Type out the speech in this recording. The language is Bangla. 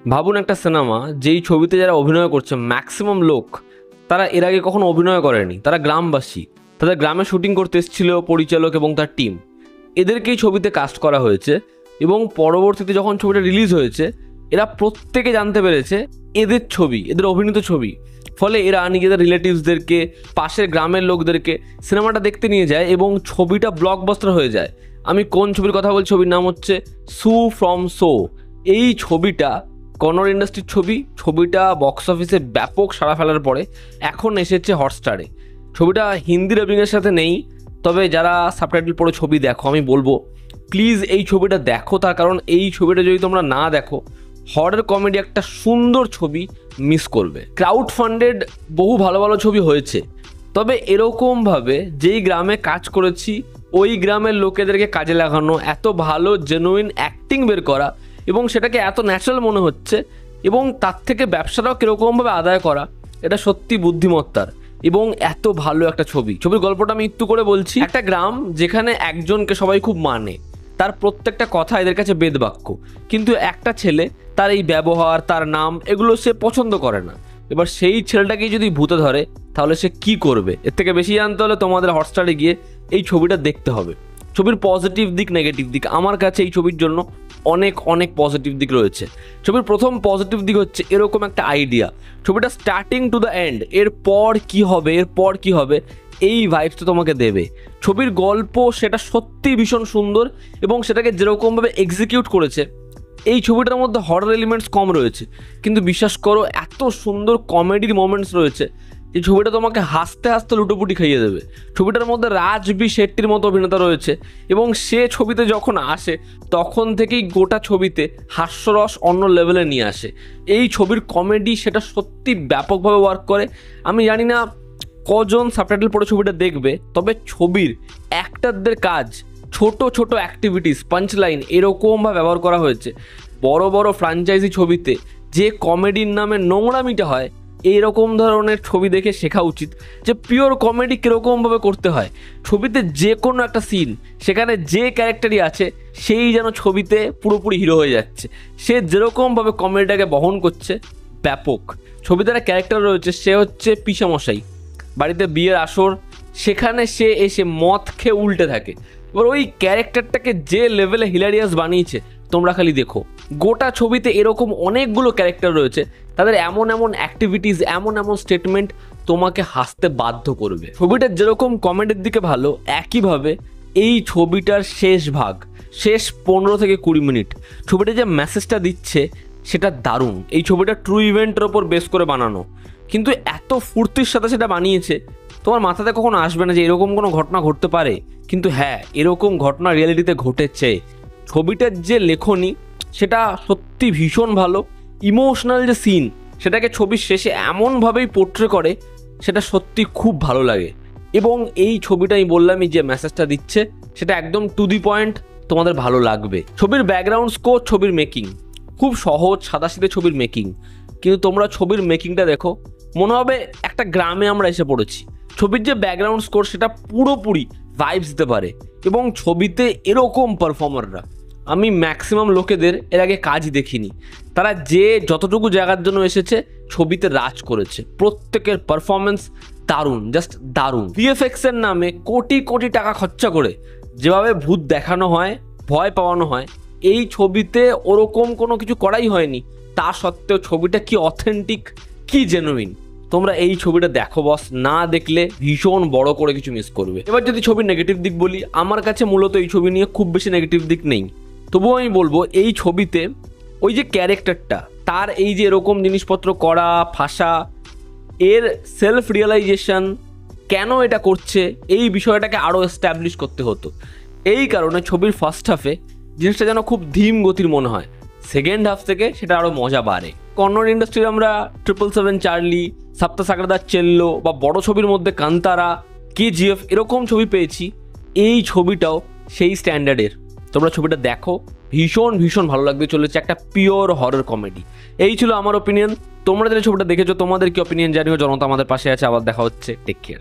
ভাবুন একটা সিনেমা যেই ছবিতে যারা অভিনয় করছে ম্যাক্সিমাম লোক তারা এর আগে কখনো অভিনয় করেনি, তারা গ্রামবাসী, তাদের গ্রামে শুটিং করতে এসেছিল পরিচালক এবং তার টিম, এদেরকেই ছবিতে কাস্ট করা হয়েছে এবং পরবর্তীতে যখন ছবিটা রিলিজ হয়েছে এরা প্রত্যেকে জানতে পেরেছে এদের ছবি, এদের অভিনীত ছবি। ফলে এরা নিজেদের রিলেটিভসদেরকে, পাশের গ্রামের লোকদেরকে সিনেমাটা দেখতে নিয়ে যায় এবং ছবিটা ব্লকবাস্টার হয়ে যায়। আমি কোন ছবির কথা বলছি? ছবির নাম হচ্ছে সু ফ্রম সো। এই ছবিটা কন্নড় ইন্ডাস্ট্রির ছবি। ছবিটা বক্স অফিসে ব্যাপক সাড়া ফেলার পরে এখন এসেছে হটস্টারে। ছবিটা হিন্দি ডাবিংয়ের সাথে নেই, তবে যারা সাবটাইটেল পড়ে ছবি দেখো, আমি বলবো প্লিজ এই ছবিটা দেখো। তার কারণ এই ছবিটা যদি তোমরা না দেখো, হরর কমেডি একটা সুন্দর ছবি মিস করবে। ক্রাউড ফান্ডেড বহু ভালো ভালো ছবি হয়েছে, তবে এরকমভাবে যেই গ্রামে কাজ করেছি ওই গ্রামের লোকেদেরকে কাজে লাগানো, এত ভালো জেনুইন অ্যাক্টিং বের করা এবং সেটাকে এত ন্যাচারাল মনে হচ্ছে এবং তার থেকে ব্যবসাটাও কীরকমভাবে আদায় করা, এটা সত্যি বুদ্ধিমত্তার এবং এত ভালো একটা ছবি। ছবির গল্পটা আমি একটু করে বলছি। একটা গ্রাম যেখানে একজনকে সবাই খুব মানে, তার প্রত্যেকটা কথা এদের কাছে বেদবাক্য, কিন্তু একটা ছেলে তার এই ব্যবহার, তার নাম, এগুলো সে পছন্দ করে না। এবার সেই ছেলেটাকেই যদি ভূতে ধরে তাহলে সে কি করবে? এর থেকে বেশি জানতে হলে তোমাদের হটস্টারে গিয়ে এই ছবিটা দেখতে হবে। ছবির পজিটিভ দিক, নেগেটিভ দিক, আমার কাছে এই ছবির জন্য অনেক অনেক পজিটিভ দিক রয়েছে। ছবির প্রথম পজিটিভ দিক হচ্ছে এরকম একটা আইডিয়া, ছবিটা স্টার্টিং টু দ্য এন্ড, এরপর কি হবে, এরপর কি হবে, এই ভাইবসটা তোমাকে দেবে। ছবির গল্প সেটা সত্যি ভীষণ সুন্দর এবং সেটাকে যেরকমভাবে এক্সিকিউট করেছে। এই ছবিটার মধ্যে হরর এলিমেন্টস কম রয়েছে, কিন্তু বিশ্বাস করো এত সুন্দর কমেডির মোমেন্টস রয়েছে যে ছবিটা তোমাকে হাসতে হাসতে লুটোপুটি খাইয়ে দেবে। ছবিটার মধ্যে রাজবি শেট্টির মতো অভিনেতা রয়েছে এবং সে ছবিতে যখন আসে তখন থেকেই গোটা ছবিতে হাস্যরস অন্য লেভেলে নিয়ে আসে। এই ছবির কমেডি সেটা সত্যি ব্যাপকভাবে ওয়ার্ক করে। আমি জানি না কজন সাবটাইটেল পড়ে ছবিটা দেখবে, তবে ছবির অ্যাক্টরদের কাজ, ছোট ছোট অ্যাক্টিভিটিস, পাঞ্চলাইন এরকমভাবে ব্যবহার করা হয়েছে। বড় বড় ফ্র্যাঞ্চাইজি ছবিতে যে কমেডির নামে নোংরামিটা হয়, এইরকম ধরনের ছবি দেখে শেখা উচিত যে পিওর কমেডি কীরকমভাবে করতে হয়। ছবিতে যে কোনো একটা সিন, সেখানে যে ক্যারেক্টারই আছে সেই যেন ছবিতে পুরোপুরি হিরো হয়ে যাচ্ছে। সে যেরকমভাবে কমেডিটাকে বহন করছে ব্যাপক। ছবিতে একটা ক্যারেক্টার রয়েছে, সে হচ্ছে পিসামশাই। বাড়িতে বিয়ের আসর, সেখানে সে এসে মদ খেয়ে উল্টে থাকে। এবার ওই ক্যারেক্টারটাকে যে লেভেলে হিলারিয়াস বানিয়েছে তোমরা খালি দেখো। গোটা ছবিতে এরকম অনেকগুলো ক্যারেক্টার রয়েছে, তাদের এমন এমন অ্যাক্টিভিটিস, এমন এমন স্টেটমেন্ট তোমাকে হাসতে বাধ্য করবে। ছবিটার যেরকম কমেডির দিকে ভালো, একইভাবে এই ছবিটার শেষ ভাগ, শেষ 15 থেকে 20 মিনিট ছবিটা যে মেসেজটা দিচ্ছে সেটা দারুণ। এই ছবিটা ট্রু ইভেন্টের ওপর বেস করে বানানো, কিন্তু এত ফুর্তির সাথে সেটা বানিয়েছে তোমার মাথাতে কখনো আসবে না যে এরকম কোনো ঘটনা ঘটতে পারে। কিন্তু হ্যাঁ, এরকম ঘটনা রিয়েলিটিতে ঘটেছে। ছবিটার যে লেখনী সেটা সত্যি ভীষণ ভালো। ইমোশনাল যে সিন, সেটাকে ছবির শেষে এমনভাবেই পোট্রে করে, সেটা সত্যি খুব ভালো লাগে। এবং এই ছবিটা আমি বললামই যে মেসেজটা দিচ্ছে সেটা একদম টু দি পয়েন্ট, তোমাদের ভালো লাগবে। ছবির ব্যাকগ্রাউন্ড স্কোর, ছবির মেকিং খুব সহজ সাদাসিধে ছবির মেকিং, কিন্তু তোমরা ছবির মেকিংটা দেখো মনে হবে একটা গ্রামে আমরা এসে পড়েছি। ছবির যে ব্যাকগ্রাউন্ড স্কোর সেটা পুরোপুরি ভাইবস দিতে পারে এবং ছবিতে এরকম পারফর্মাররা আমি ম্যাক্সিমাম লোকেদের এর আগে কাজ দেখিনি। তারা যে যতটুকু জায়গার জন্য এসেছে ছবিতে রাজ করেছে। প্রত্যেকের পারফরমেন্স দারুণ, জাস্ট দারুণ। ভিএফএক্সের নামে কোটি কোটি টাকা খরচা করে যেভাবে ভূত দেখানো হয়, ভয় পাওয়ানো হয়, এই ছবিতে ওরকম কোনো কিছু করাই হয়নি। তা সত্ত্বেও ছবিটা কি অথেন্টিক, কি জেনুইন। তোমরা এই ছবিটা দেখো বস, না দেখলে ভীষণ বড় করে কিছু মিস করবে। এবার যদি ছবির নেগেটিভ দিক বলি, আমার কাছে মূলত এই ছবি নিয়ে খুব বেশি নেগেটিভ দিক নেই। তবুও আমি বলবো এই ছবিতে ওই যে ক্যারেক্টারটা, তার এই যে এরকম জিনিসপত্র করা, ফাঁসা, এর সেলফ রিয়েলাইজেশন, কেন এটা করছে, এই বিষয়টাকে আরও এস্টাবলিশ করতে হতো। এই কারণে ছবির ফার্স্ট হাফে জিনিসটা যেন খুব ধীম গতির মনে হয়, সেকেন্ড হাফ থেকে সেটা আরও মজা বাড়ে। কন্নড় ইন্ডাস্ট্রির আমরা 777 চার্লি, সপ্তসাগরদা চেল্লো বা বড় ছবির মধ্যে কান্তারা, কেজিএফ এরকম ছবি পেয়েছি। এই ছবিটাও সেই স্ট্যান্ডার্ডের। তোমরা ছবিটা দেখো, ভীষণ ভীষণ ভালো লাগবে চলেছে, একটা পিওর হরর কমেডি। এই ছিল আমার ওপিনিয়ন। তোমরা যারা ছবিটা দেখেছো তোমাদের কি ওপিনিয়ন জানিও। জনতা আমাদের পাশে আছে। আবার দেখা হচ্ছে, টেক কেয়ার।